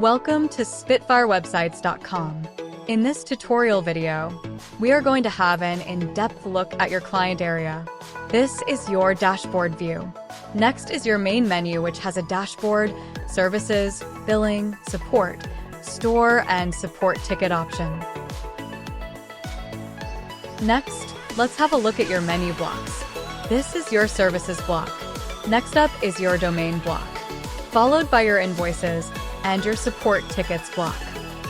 Welcome to SpitfireWebsites.com. In this tutorial video, we are going to have an in-depth look at your client area. This is your dashboard view. Next is your main menu, which has a dashboard, services, billing, support, store, and support ticket option. Next, let's have a look at your menu blocks. This is your services block. Next up is your domain block, followed by your invoices and your support tickets block.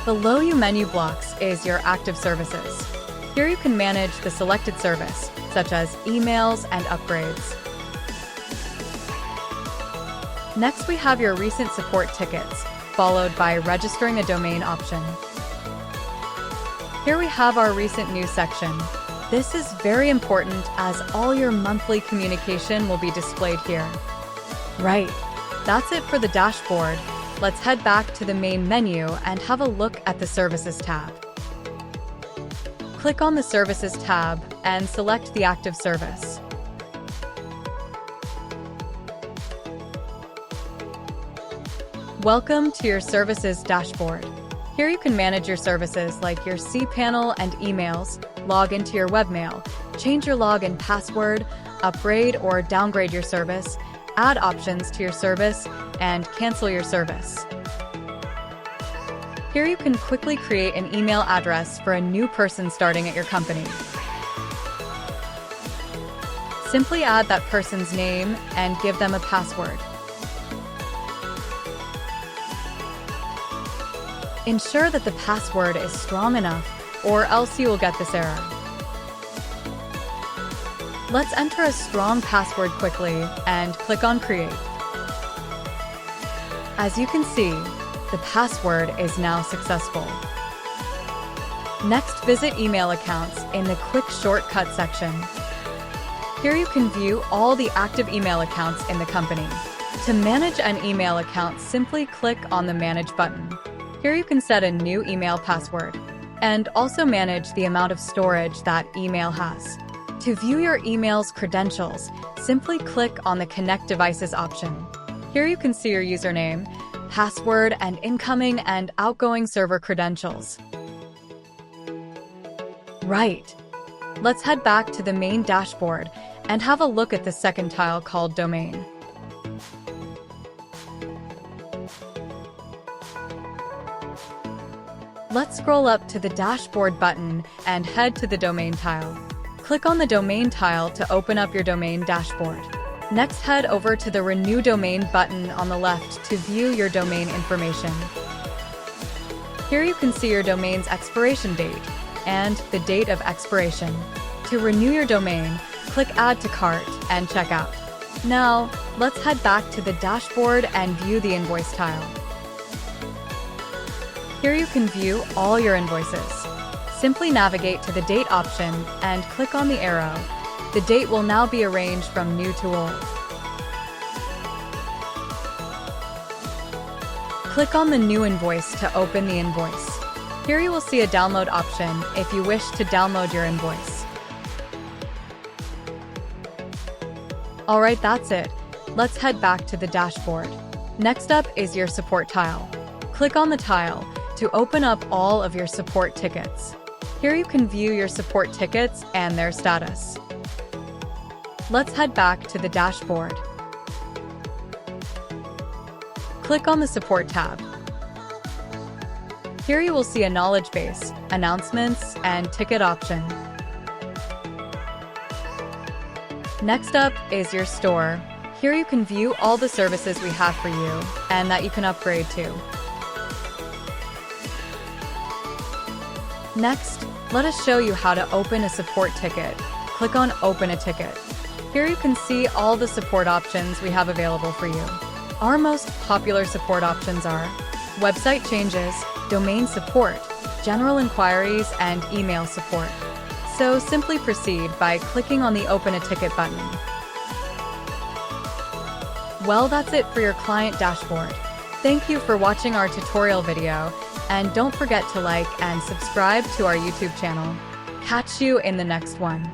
Below you menu blocks is your active services. Here you can manage the selected service, such as emails and upgrades. Next, we have your recent support tickets, followed by registering a domain option. Here we have our recent news section. This is very important as all your monthly communication will be displayed here. Right, that's it for the dashboard. Let's head back to the main menu and have a look at the Services tab. Click on the Services tab and select the active service. Welcome to your Services dashboard. Here you can manage your services like your cPanel and emails, log into your webmail, change your login password, upgrade or downgrade your service, add options to your service, and cancel your service. Here you can quickly create an email address for a new person starting at your company. Simply add that person's name and give them a password. Ensure that the password is strong enough, or else you will get this error. Let's enter a strong password quickly and click on Create. As you can see, the password is now successful. Next, visit email accounts in the Quick Shortcut section. Here you can view all the active email accounts in the company. To manage an email account, simply click on the Manage button. Here you can set a new email password and also manage the amount of storage that email has. To view your email's credentials, simply click on the Connect Devices option. Here you can see your username, password, and incoming and outgoing server credentials. Right. Let's head back to the main dashboard and have a look at the second tile called Domain. Let's scroll up to the Dashboard button and head to the Domain tile. Click on the Domain tile to open up your domain dashboard. Next, head over to the Renew Domain button on the left to view your domain information. Here you can see your domain's expiration date and the date of expiration. To renew your domain, click Add to Cart and check out. Now, let's head back to the dashboard and view the Invoice tile. Here you can view all your invoices. Simply navigate to the Date option and click on the arrow. The date will now be arranged from new to old. Click on the New Invoice to open the invoice. Here you will see a download option if you wish to download your invoice. Alright, that's it. Let's head back to the dashboard. Next up is your Support tile. Click on the tile to open up all of your support tickets. Here you can view your support tickets and their status. Let's head back to the dashboard. Click on the Support tab. Here you will see a knowledge base, announcements, and ticket option. Next up is your store. Here you can view all the services we have for you and that you can upgrade to. Next, let us show you how to open a support ticket. Click on Open a Ticket. Here you can see all the support options we have available for you. Our most popular support options are website changes, domain support, general inquiries, and email support. So simply proceed by clicking on the Open a Ticket button. Well, that's it for your client dashboard. Thank you for watching our tutorial video, and don't forget to like and subscribe to our YouTube channel. Catch you in the next one.